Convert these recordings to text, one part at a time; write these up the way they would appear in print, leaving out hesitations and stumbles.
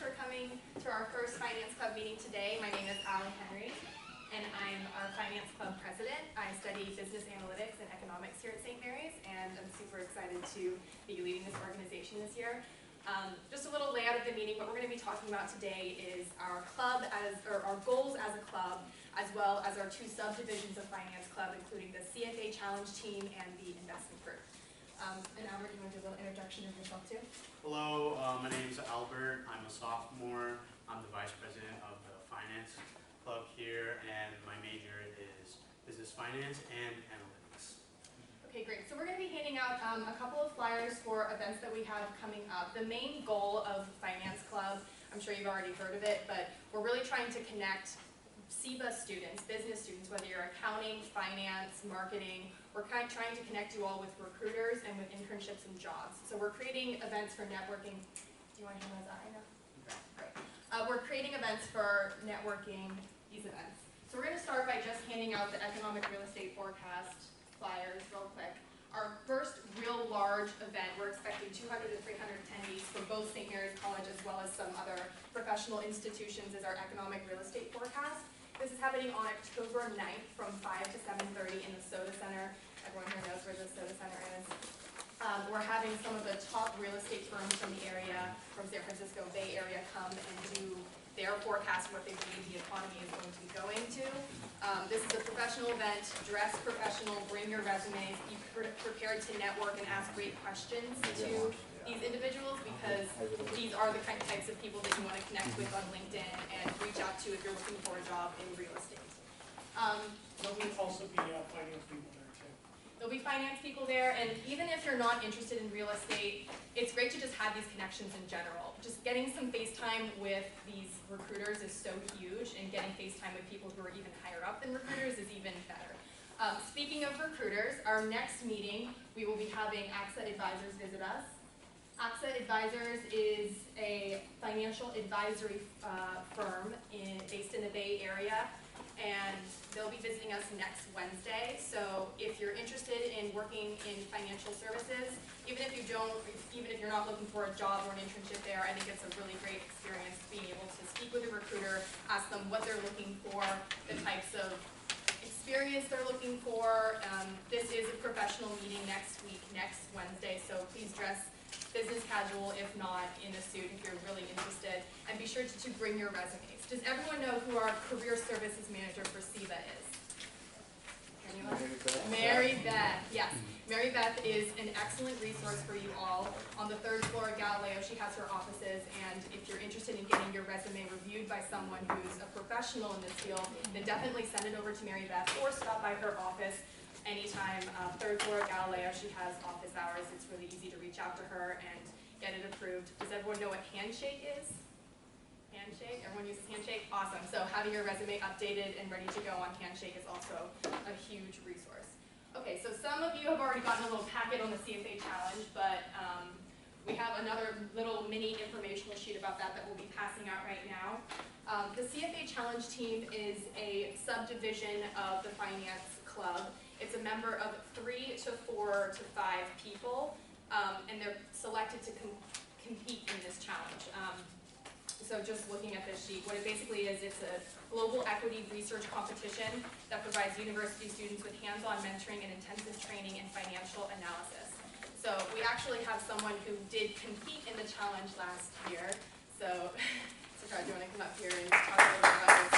for coming to our first Finance Club meeting today. My name is Allie Henry, and I'm our Finance Club president. I study business analytics and economics here at St. Mary's, and I'm super excited to be leading this organization this year. Just a little layout of the meeting. What we're going to be talking about today is our club, our goals as a club, as well as our two subdivisions of Finance Club, including the CFA Challenge team and the investment group. And Albert, you want to do a little introduction of yourself too? Hello, my name is Albert. I'm a sophomore. I'm the vice president of the Finance Club here, and my major is business finance and analytics. Okay, great. So we're going to be handing out a couple of flyers for events that we have coming up. The main goal of Finance Club, I'm sure you've already heard of it, but we're really trying to connect CEBA students, business students, whether you're accounting, finance, marketing. We're trying to connect you all with recruiters and with internships and jobs. So we're creating events for networking. Do you want to hand those out? I know. Okay. Great. We're creating events for networking, these events. So we're going to start by just handing out the economic real estate forecast flyers real quick. Our first real large event, we're expecting 200 to 300 attendees from both St. Mary's College as well as some other professional institutions, is our economic real estate forecast. This is happening on October 9th from 5 to 7:30 in the Soda Center. Everyone here knows where the Soda Center is. We're having some of the top real estate firms from the area, from San Francisco Bay Area, come and do their forecast of what they believe the economy is going to be going to. This is a professional event. Dress professional, bring your resumes, be prepared to network and ask great questions to these individuals, because these are the types of people that you want to connect with on LinkedIn and reach out to if you're looking for a job in real estate. There'll also be finance people there too. There'll be finance people there, and even if you're not interested in real estate, it's great to just have these connections in general. Just getting some FaceTime with these recruiters is so huge, and getting FaceTime with people who are even higher up than recruiters is even better. Speaking of recruiters, our next meeting, we will be having AXA Advisors visit us. AXA Advisors is a financial advisory firm based in the Bay Area, and they'll be visiting us next Wednesday. So if you're interested in working in financial services, even if you're not looking for a job or an internship there, I think it's a really great experience being able to speak with a recruiter, ask them what they're looking for, the types of experience they're looking for. This is a professional meeting next week, next Wednesday, so please dress business casual, if not in a suit if you're really interested, and be sure to bring your resumes. Does everyone know who our career services manager for CEBA is? Anyone? Mary Beth, yes. Mary Beth is an excellent resource for you all. On the 3rd floor of Galileo, she has her offices, and if you're interested in getting your resume reviewed by someone who's a professional in this field, then definitely send it over to Mary Beth or stop by her office anytime. 3rd floor of Galileo, she has office hours. It's really easy to reach out to her and get it approved. Does everyone know what Handshake is? Handshake? Everyone uses Handshake? Awesome. So having your resume updated and ready to go on Handshake is also a huge resource. Okay, so some of you have already gotten a little packet on the CFA Challenge, but we have another little mini informational sheet about that we'll be passing out right now. The CFA Challenge team is a subdivision of the Finance Club. It's a member of 3 to 4 to 5 people, and they're selected to compete in this challenge. So just looking at this sheet, what it basically is, it's a global equity research competition that provides university students with hands-on mentoring and intensive training in financial analysis. So we actually have someone who did compete in the challenge last year. So, Sakar, do you want to come up here and talk a little bit about this?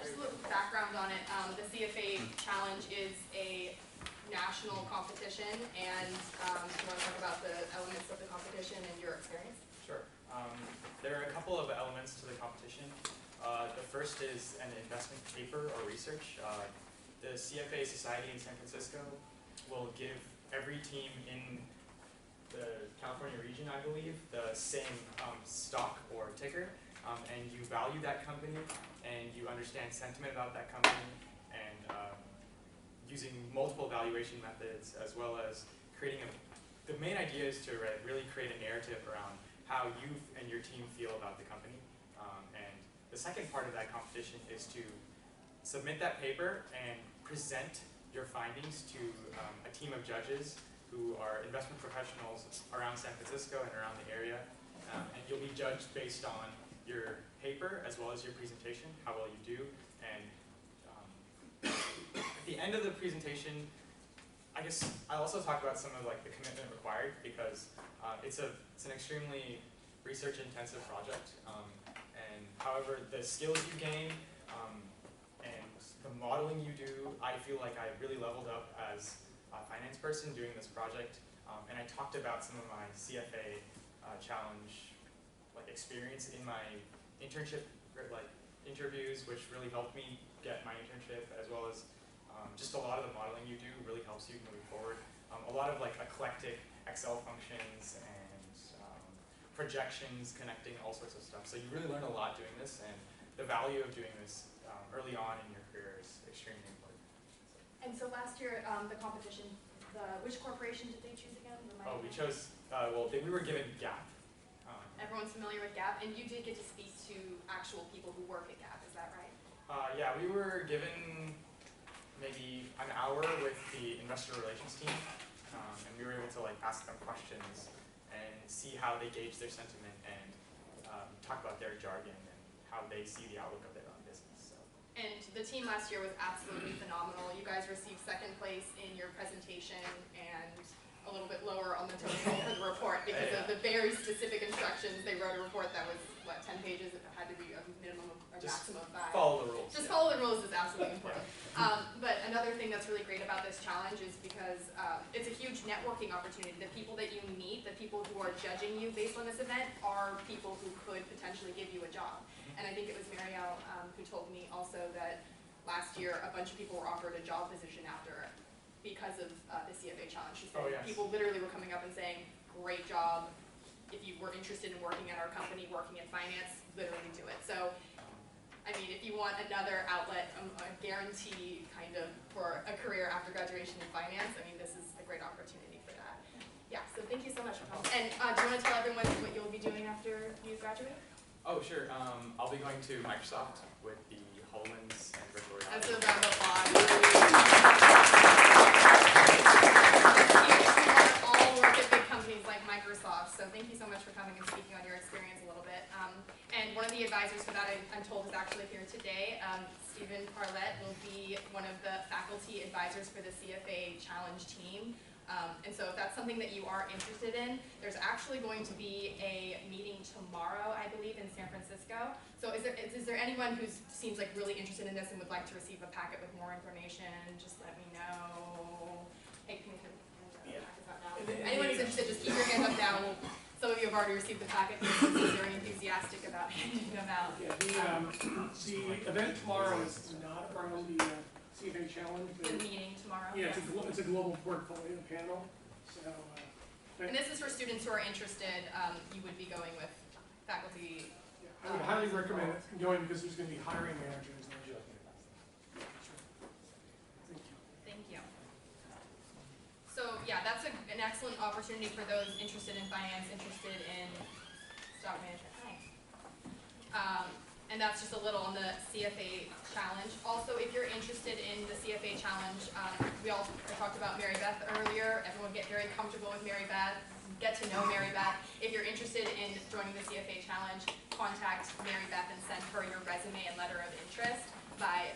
Just a little background on it. The CFA Challenge is a national competition, and do you want to talk about the elements of the competition and your experience? Sure. There are a couple of elements to the competition. The first is an investment paper or research. The CFA Society in San Francisco will give every team in the California region, I believe, the same stock or ticker, and you value that company, and you understand sentiment about that company, and using multiple valuation methods, as well as creating the main idea is to really create a narrative around how you and your team feel about the company. And the second part of that competition is to submit that paper and present your findings to a team of judges who are investment professionals around San Francisco and around the area. And you'll be judged based on your paper as well as your presentation, how well you do. And at the end of the presentation, I guess I'll also talk about some of like the commitment required, because it's an extremely research-intensive project. And however, the skills you gain and the modeling you do, I feel like I really leveled up as a finance person doing this project. And I talked about some of my CFA challenge experience in my internship interviews, which really helped me get my internship, as well as just a lot of the modeling you do really helps you move forward. A lot of eclectic Excel functions and projections, connecting all sorts of stuff. So you really learn a lot doing this, and the value of doing this early on in your career is extremely important. And so last year, the competition, which corporation did they choose again? Oh, we chose, we were given GAP. Everyone's familiar with GAP, and you did get to speak to actual people who work at GAP, is that right? Yeah, we were given maybe an hour with the investor relations team, and we were able to ask them questions and see how they gauge their sentiment and talk about their jargon and how they see the outlook of their own business. So. And the team last year was absolutely phenomenal. You guys received second place in your presentation and a little bit lower on the total for the report because of the very specific instructions. They wrote a report that was, what, 10 pages? It had to be a minimum of, or maximum of 5. Follow the rules. Just follow the rules is absolutely important. But another thing that's really great about this challenge is because it's a huge networking opportunity. The people that you meet, the people who are judging you based on this event, are people who could potentially give you a job. And I think it was Marielle who told me also that last year a bunch of people were offered a job position after because of the CFA challenge. She said people literally were coming up and saying, great job. If you were interested in working at our company, working in finance, literally do it. So, I mean, if you want another outlet, a guarantee kind of for a career after graduation in finance, I mean, this is a great opportunity for that. Yeah, so thank you so much for coming. And do you want to tell everyone what you'll be doing after you graduate? Oh, sure. I'll be going to Microsoft with the HOLMANs and virtual reality. That's a round of applause. All work at big companies like Microsoft, so thank you so much for coming and speaking on your experience a little bit. And one of the advisors for that, I'm told, is actually here today. Stephen Parlett will be one of the faculty advisors for the CFA Challenge team. And so if that's something that you are interested in, there's actually going to be a meeting tomorrow, I believe, in San Francisco. So is there anyone who seems like really interested in this and would like to receive a packet with more information? Just let me know. Hey, can we hand the packets out now? Anyone who's interested, just keep your hand up now. Some of you have already received the packet because you're very enthusiastic about handing them out. Yeah, the event tomorrow is not around the CFA Challenge. But The meeting tomorrow. yeah, it's a global portfolio panel. So, and this is for students who are interested. You would be going with faculty. Yeah, I would highly recommend going because there's going to be hiring managers there. Thank you. Thank you. So yeah, that's an excellent opportunity for those interested in finance, interested in stock management. Hi. And that's just a little on the CFA Challenge. Also, if you're interested in the CFA Challenge, I talked about Mary Beth earlier. Everyone get very comfortable with Mary Beth. Get to know Mary Beth. If you're interested in joining the CFA Challenge, contact Mary Beth and send her your resume and letter of interest by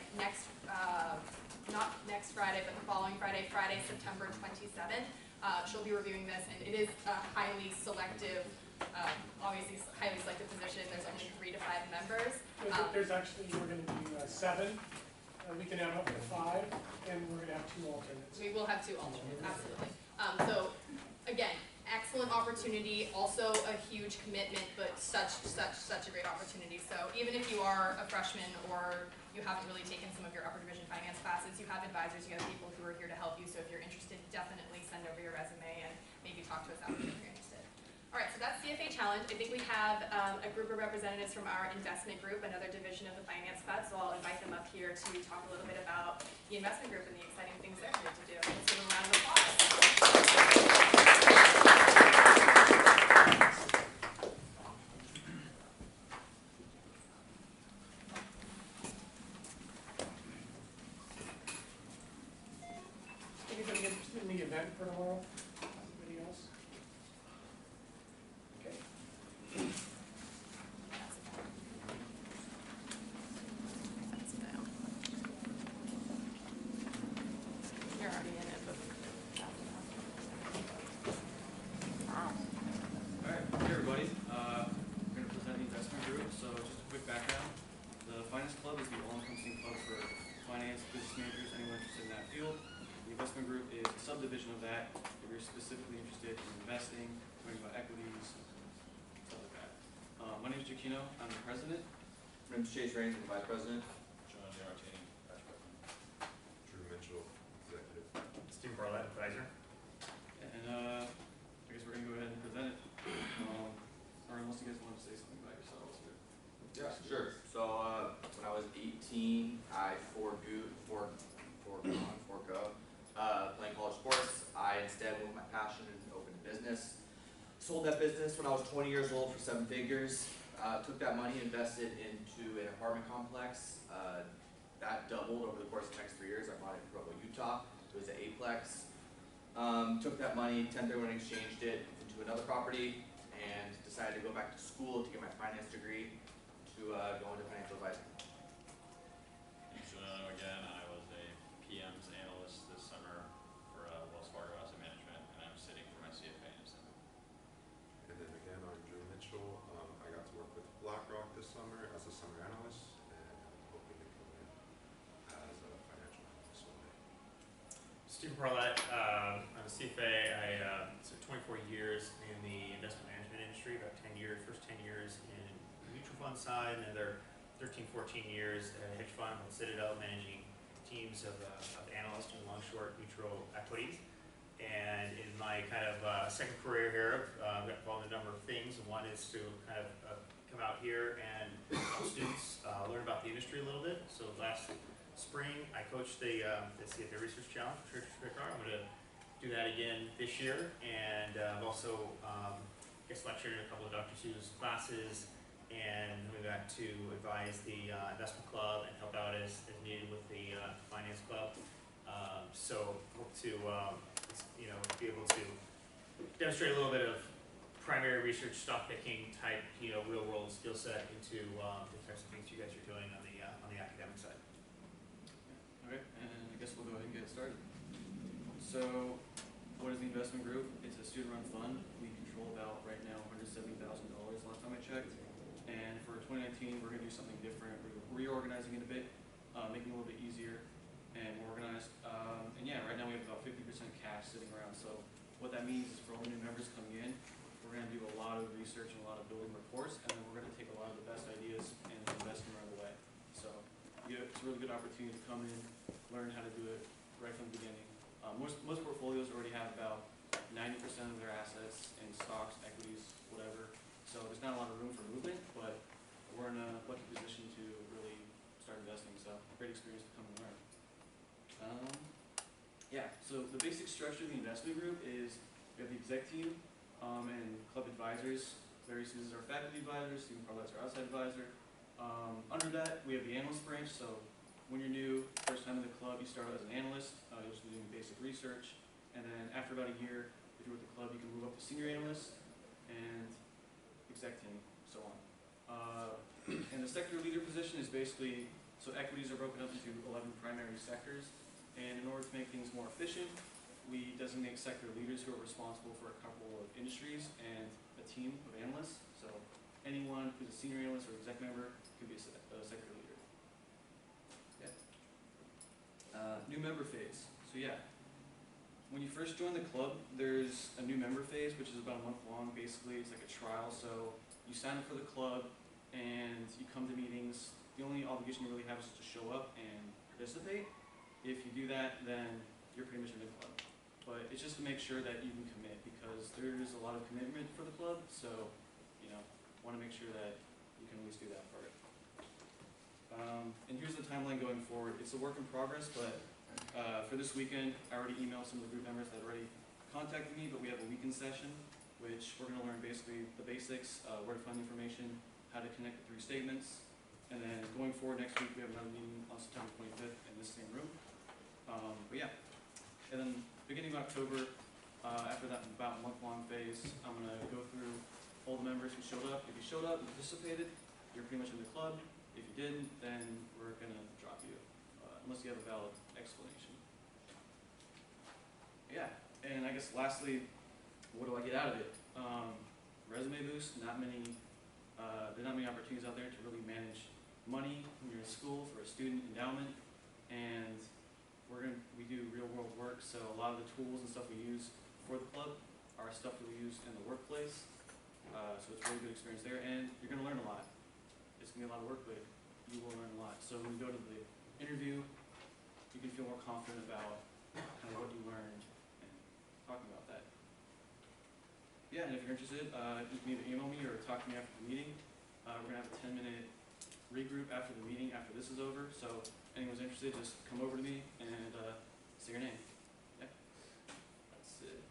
not next Friday, but the following Friday, September 27th. She'll be reviewing this, and it is a highly selective, obviously highly selective position. There's only 3 to 5 members. There's actually, we're going to do 7. We can have up to 5, and we're going to have 2 alternates. We will have 2 alternates, absolutely. So again, excellent opportunity, also a huge commitment, but such a great opportunity. So even if you are a freshman or you haven't really taken some of your upper division finance classes, you have advisors, you have people who are here to help you. So if you're interested, definitely send over your resume and maybe talk to us after if you're interested. All right, so that's CFA Challenge. I think we have a group of representatives from our investment group, another division of the finance club, so I'll invite them up here to talk a little bit about the investment group and the exciting things they're here to do. Let's give them a round of applause. Anybody interested in the event for tomorrow? Finance Club is the all-encompassing club for finance, business managers, anyone interested in that field. The investment group is a subdivision of that if you're specifically interested in investing, learning about equities, stuff like that. My name is Giacchino. I'm the president. My name's Chase Raines, I'm the vice president. John D'Artini, vice president. Drew Mitchell, executive. Steve Barlett, advisor. And I guess we're going to go ahead and present it. Or unless you guys want to say something about yourselves here. Yeah, sure. So when I was 18, I forgo playing college sports. I instead went with my passion and opened a business. Sold that business when I was 20 years old for 7 figures. Took that money, invested into an apartment complex. That doubled over the course of the next 3 years. I bought it in Provo, Utah. It was an eightplex. Took that money, 1031 exchanged it into another property, and decided to go back to school to get my finance degree to go into financial advising. Giuliano again. I was a PM's analyst this summer for Wells Fargo Asset Management, and I'm sitting for my CFA in December. And then again, I'm Drew Mitchell. I got to work with BlackRock this summer as a summer analyst, and I'm hoping to come in as a financial analyst one day. Steve Barlett, I'm a CFA. I spent 24 years in the investment management industry, about 10 years, first 10 years in the mutual fund side, and another 13, 14 years at a hedge fund with Citadel, managing teams of analysts in long, short, neutral equities. And in my kind of second career here, I've got involved in a number of things. One is to kind of come out here and help students learn about the industry a little bit. So last spring, I coached the CFA Research Challenge for Church Pickard. I'm going to do that again this year. And I've also guest lectured in a couple of Dr. Seuss classes, and coming back to advise the investment club and help out as needed with the finance club. So hope to be able to demonstrate a little bit of primary research, stock picking type, real world skill set into the types of things you guys are doing on the academic side. Okay, and I guess we'll go ahead and get started. So, what is the investment group? It's a student-run fund. We control about, right now, $170,000 last time I checked. And for 2019, we're going to do something different. We're reorganizing it a bit, making it a little bit easier and more organized. And yeah, right now we have about 50% cash sitting around. So what that means is for all the new members coming in, we're going to do a lot of research and a lot of building reports, and then we're going to take a lot of the best ideas and invest them right away. So it's a really good opportunity to come in, learn how to do it right from the beginning. Most portfolios already have about 90% of their assets in stocks, equities, whatever. So there's not a lot of room for movement, but we're in a lucky position to really start investing. So great experience to come and learn. Yeah, so the basic structure of the investment group is we have the exec team and club advisors. Larry Souza's our faculty advisor, Stephen Parlette's our outside advisor. Under that, we have the analyst branch. So when you're new, first time in the club, you start out as an analyst. You'll just be doing basic research. And then after about a year, if you're with the club, you can move up to senior analyst and exec team, so on. And the sector leader position is basically, so equities are broken up into 11 primary sectors. And in order to make things more efficient, we designate sector leaders who are responsible for a couple of industries and a team of analysts. So anyone who's a senior analyst or exec member can be a sector leader. Yeah. New member phase. So yeah, when you first join the club, there's a new member phase, which is about a month long. Basically, it's like a trial. So you sign up for the club and you come to meetings. The only obligation you really have is to show up and participate. If you do that, then you're pretty much in the club. But it's just to make sure that you can commit, because there's a lot of commitment for the club. So, want to make sure that you can at least do that part. And here's the timeline going forward. It's a work in progress, but for this weekend, I already emailed some of the group members that already contacted me, but we have a weekend session, which we're going to learn basically the basics, where to find information, how to connect the 3 statements. And then going forward next week, we have another meeting on September 25th in this same room. But yeah, and then beginning of October, after that about month-long phase, I'm going to go through all the members who showed up. If you showed up and participated, you're pretty much in the club. If you didn't, then we're going to drop you, unless you have a valid explanation. Yeah, and I guess lastly, what do I get out of it? Resume boost. There are not many opportunities out there to really manage money when you're through a school for a student endowment, and we do real world work. So a lot of the tools and stuff we use for the club are stuff that we use in the workplace. So it's a really good experience there, and you're going to learn a lot. It's going to be a lot of work, but you will learn a lot. So when you go to the interview, you can feel more confident about kind of what you learned and talking about that. Yeah, and if you're interested, you can either email me or talk to me after the meeting. We're going to have a 10-minute regroup after the meeting, after this is over. So if anyone's interested, just come over to me and say your name. Yeah, that's it.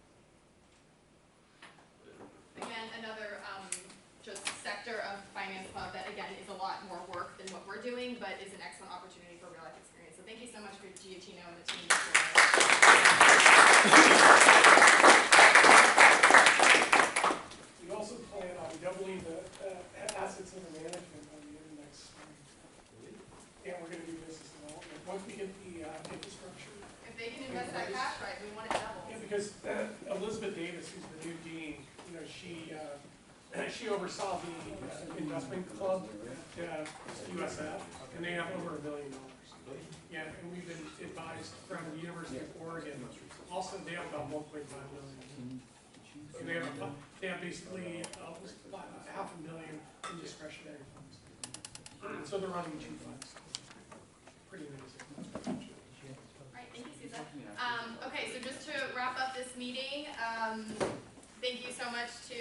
Again, another just sector of Finance Club that, again, is a lot more work than what we're doing, but is an excellent opportunity for real-life experience. So thank you so much for Giacchino and the team. We also plan on doubling the assets under management by the end of next spring. And we're going to do business development once we get the infrastructure. If they can invest that cash right, we want it doubled. Yeah, because Elizabeth Davis, who's the new dean, she oversaw the investment club at USF, and they have over $1 billion. Yeah, and we've been advised from the University of Oregon. Also, they have about 1.5 million. And they have basically $500,000 in discretionary funds. So they're running 2 funds. Pretty amazing. All right, thank you, Susan. Okay, so just to wrap up this meeting, thank you so much to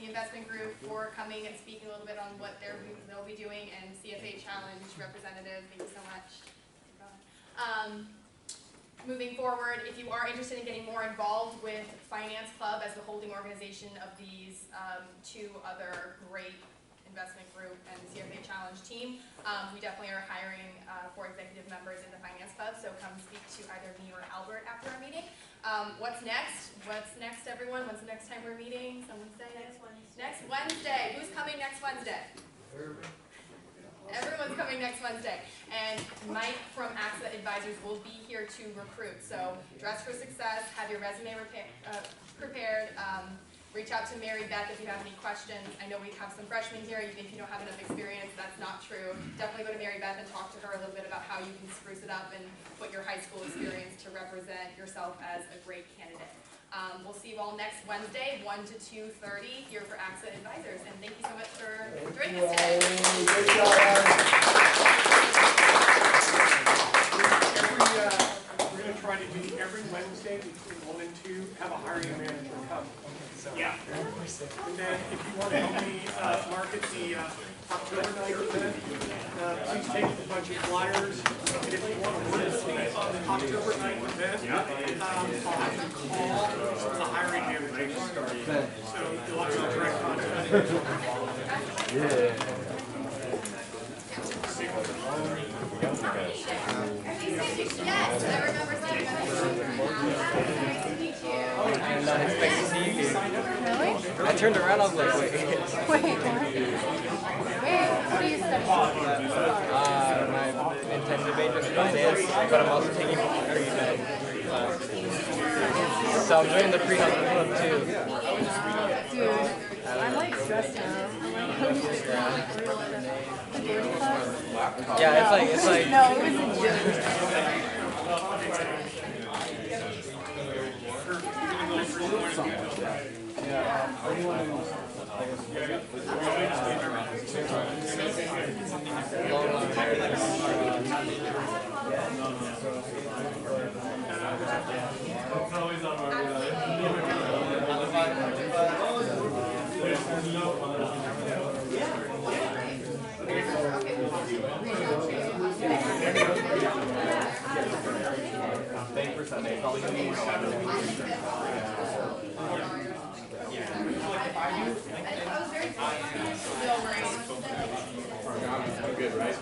the investment group for coming and speaking a little bit on what they'll be doing, and CFA Challenge representative, thank you so much. Moving forward, if you are interested in getting more involved with Finance Club as the holding organization of these 2 other great investment group and CFA Challenge team, we definitely are hiring for executive members in the Finance Club, so come speak to either me or Albert after our meeting. What's next? What's next, everyone? When's the next time we're meeting? Someone say it. Next Wednesday. Who's coming next Wednesday? Everyone's coming next Wednesday. And Mike from AXA Advisors will be here to recruit. So dress for success, have your resume prepared. Reach out to Mary Beth if you have any questions. I know we have some freshmen here. You think you don't have enough experience. That's not true. Definitely go to Mary Beth and talk to her a little bit about how you can spruce it up and put your high school experience to represent yourself as a great candidate. We'll see you all next Wednesday, 1 to 2:30 here for AXA Advisors. And thank you so much for joining us today. We're going to try to do every Wednesday between 1 and 2, have a hiring manager come. Yeah. And then if you want to help me market the October night event, please take a bunch of flyers. And if you want to work with me on the October night event, I'll have you call the hiring manager. So you'll have some direct contact. Yes, I remember seeing I did not expect to see you. Really? I turned around, I was like, wait. Wait, what? What are you studying? My intensive major is finance, but I'm also taking pre-med class. So I'm doing the pre-health club too. Dude, I'm like stressed now. Yeah, it's like. No, it was a joke. Thank you for Sunday. Probably going to be more I'm good, right?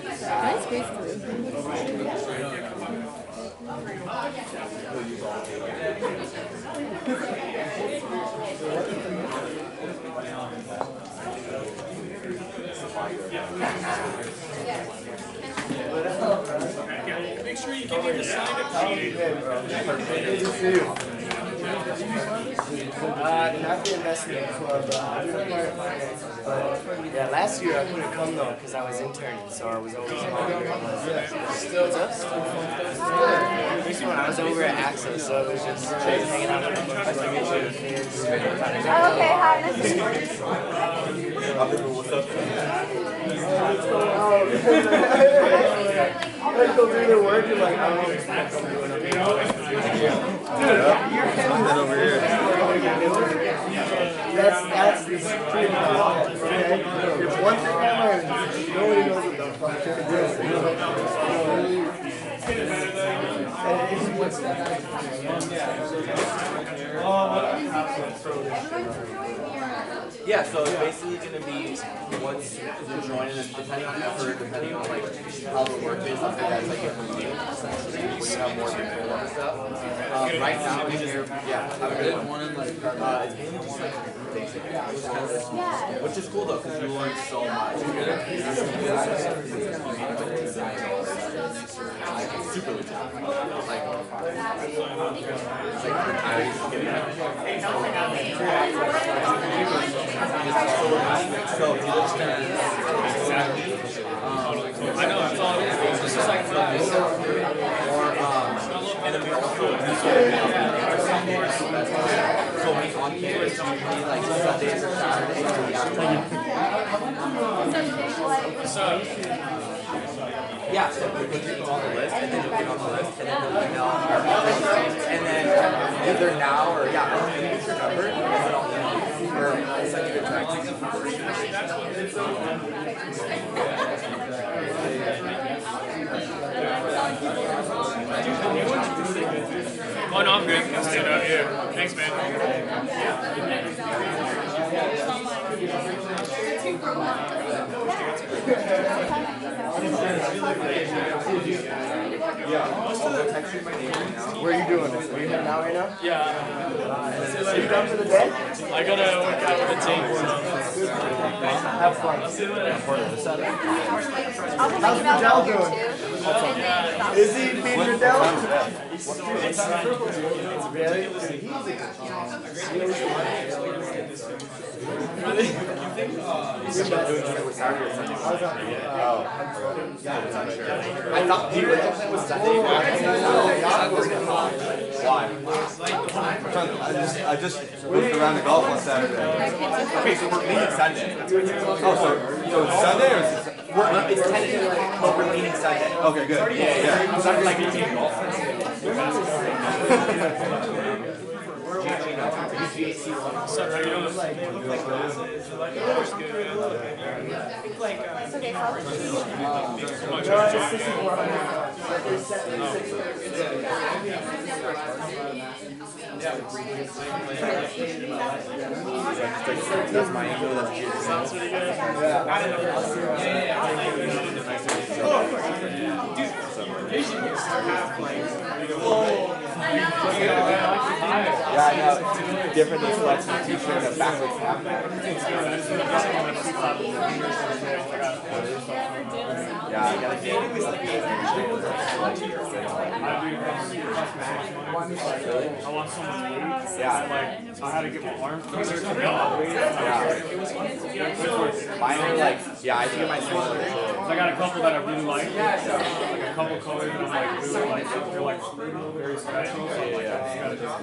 Can I squeeze through? you give me the sign-up sheet. Not the investment club. But yeah, last year I couldn't come though because I was interning, so I was always home. What's up? When I was over at AXA, so it was just hanging out with them. Nice to meet you. Oh, okay, hi. Nice to meet you. What's up? I go through their work and like, I don't know what I'm doing over here. That's the supreme problem, okay? If one thing I learned, nobody knows what the fuck they're Yeah, so it's basically going to be once you join, and depending on effort, depending on like how the work is, I'll that's like it for you. When you have more control and stuff. Right now, it's just, yeah, have a good one. It's mainly just like basic, which is cool though, because you learn so much. Super legit. Like the time is getting so if you understand exactly, I know, it's all, it's just like flies. or and then we also so we on campus usually like Sundays or Saturdays or the afternoon. Yeah, so we put you on the list, and then you'll get on the list, and then you'll email our office, and then either now or yeah, I'll give you your number, and then I'll email you, or I'll send you a text. Oh no, I'm good. I'll stand out here. Thanks, man. Where are you doing? Are you heading out right now? Yeah. Are you done for the day? I gotta work out with the team. Have fun. I'll be How's thinking about Fidel going doing? here too. And then about Is he being Fidel? Really? I thought the original plan was Sunday. Why? I just moved around the golf on Saturday. Okay, so we're meeting Sunday. Oh, so it's Sunday or is it? It's tentative, but we're meeting Sunday. Okay, good. Yeah. So I'd like to take golf. So, how you doing? it's okay, so I'll just That's my ego, that's Jude's. Yeah, I know. Different than flex and t-shirt and backwards cap. Yeah, I gotta get I want so much weight. Yeah. I had to get my arms closer to the mine are like, yeah, I have to get my sister. I got a couple that I really like. Like a couple colors that I'm like really like. They're like very special. So like, I just gotta just.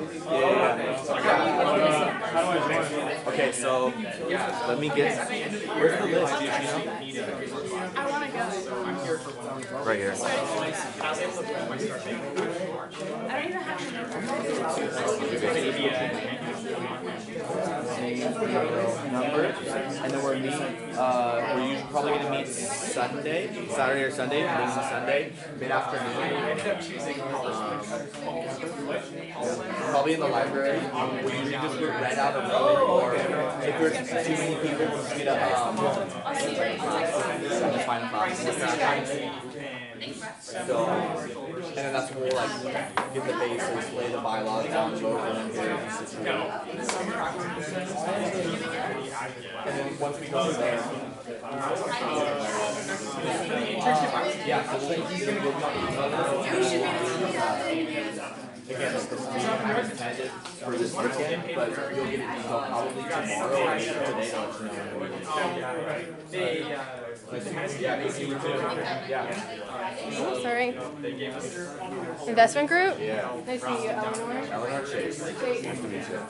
How do I join? Okay, so let me get. Where's the list? Do you know? I want to go. Right here. I don't even have Number, and then we're meeting. We're usually probably gonna meet Saturday or Sunday, beginning of Sunday, mid-afternoon. Probably in the library. We usually just rent out a room, or if there's too many people, we'll just meet up. Find a class. So, and then that's when we'll like get the basics, lay the bylaws down, go over them very consistently. And then once we go there, Yeah, so we'll gonna go again, this is intended for this weekend, but you'll get it probably tomorrow or later today to let you know when Oh, sorry. Investment group? Yeah. Nice to meet you, Eleanor. Eleanor Chase. Nice to meet you.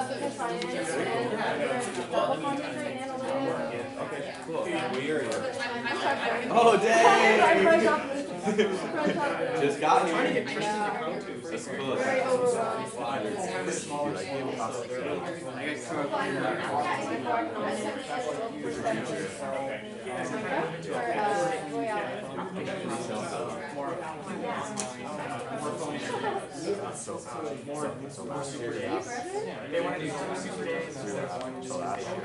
Business finance and global content and analytics. Okay, cool. We are here. I'm sorry. Oh, dang! Just Just got here. That's cool. very overwhelmed.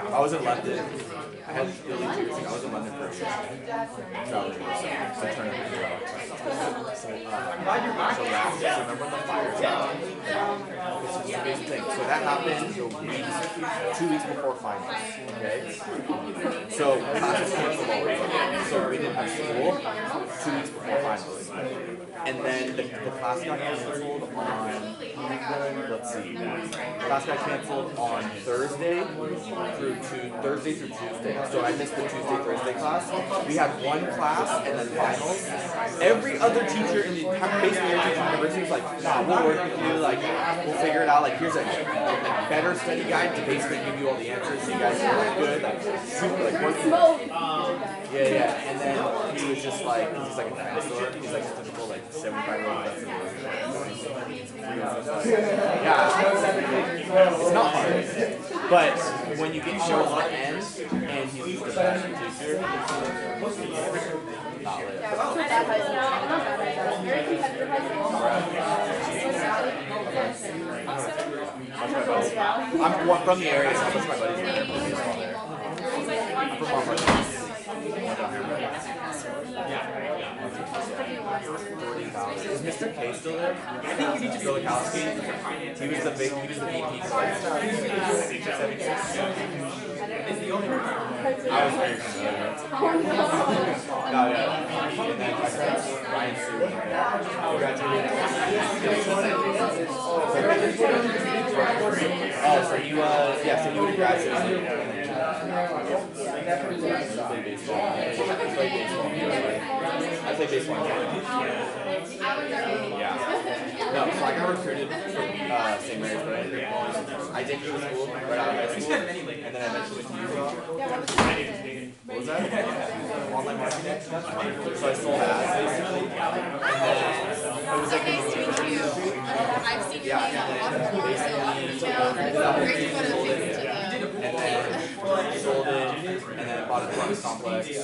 I was in London. I had Italy 2 weeks ago. I was in London for a trip. I'm glad you're back. So last year, remember when the fires happened? This is the big thing. So that happened 2 weeks before finals. Okay? So classes canceled already. So we didn't have school 2 weeks before finals. And then the class got canceled on, let's see, class got canceled on Thursday through Tuesday. So I missed the Tuesday, Thursday class. We had one class and then finals. Every other teacher in the, basically every teacher in the university was like, nah, we'll work with you, like, we'll figure it out. Like, here's a better study guide to basically give you all the answers so you guys are like good, like, super, like, working. Yeah. And then he was just like, he's like a dinosaur. He's like a typical, like, 75-year-old. Yeah, it's not hard. But when you get towards the end, and he's the best teacher, not lit. I'm from the area, so I'm my buddies. I'm from Montmartre. Is Mr. K still there? Still Kalski? He was the VP class. I was very familiar. No, yeah. And then my friend Ryan Sue. Oh, so he was, yeah, so he would have graduated. Play baseball. I play baseball. Yeah. No, so I got recruited from St. Mary's, but I did go to school right out of high school, and then I eventually went to UV. What was that? Online marketing. So I sold ads basically, and then it was like Nice to meet you. I've seen your name on a lot of boards, so great to put a face to the... and then sold it, and then bought an apartment complex, and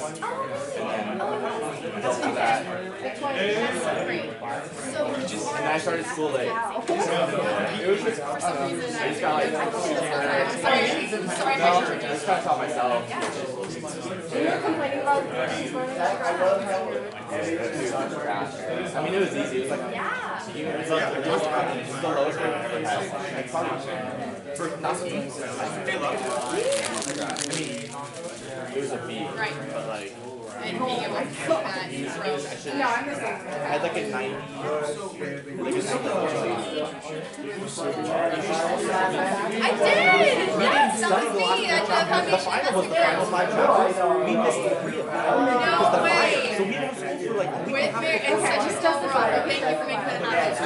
then doubled that. That's great. So, And I started school late. It was just, I don't know, I just got like, sorry, I just kind of taught myself. I mean, it was easy. It was like, it's like the lowest grade I've ever had. Like, probably for nothing. I mean, it was a B, but like, and being able to do that in growth. I had like a 90, like a 90. I did! Yes, that was me at the foundation. The final was the final 5 chapters. We missed 3 of them. No way! So we didn't have school for like a week and a half. It's such a step forward. Thank you for making that happen.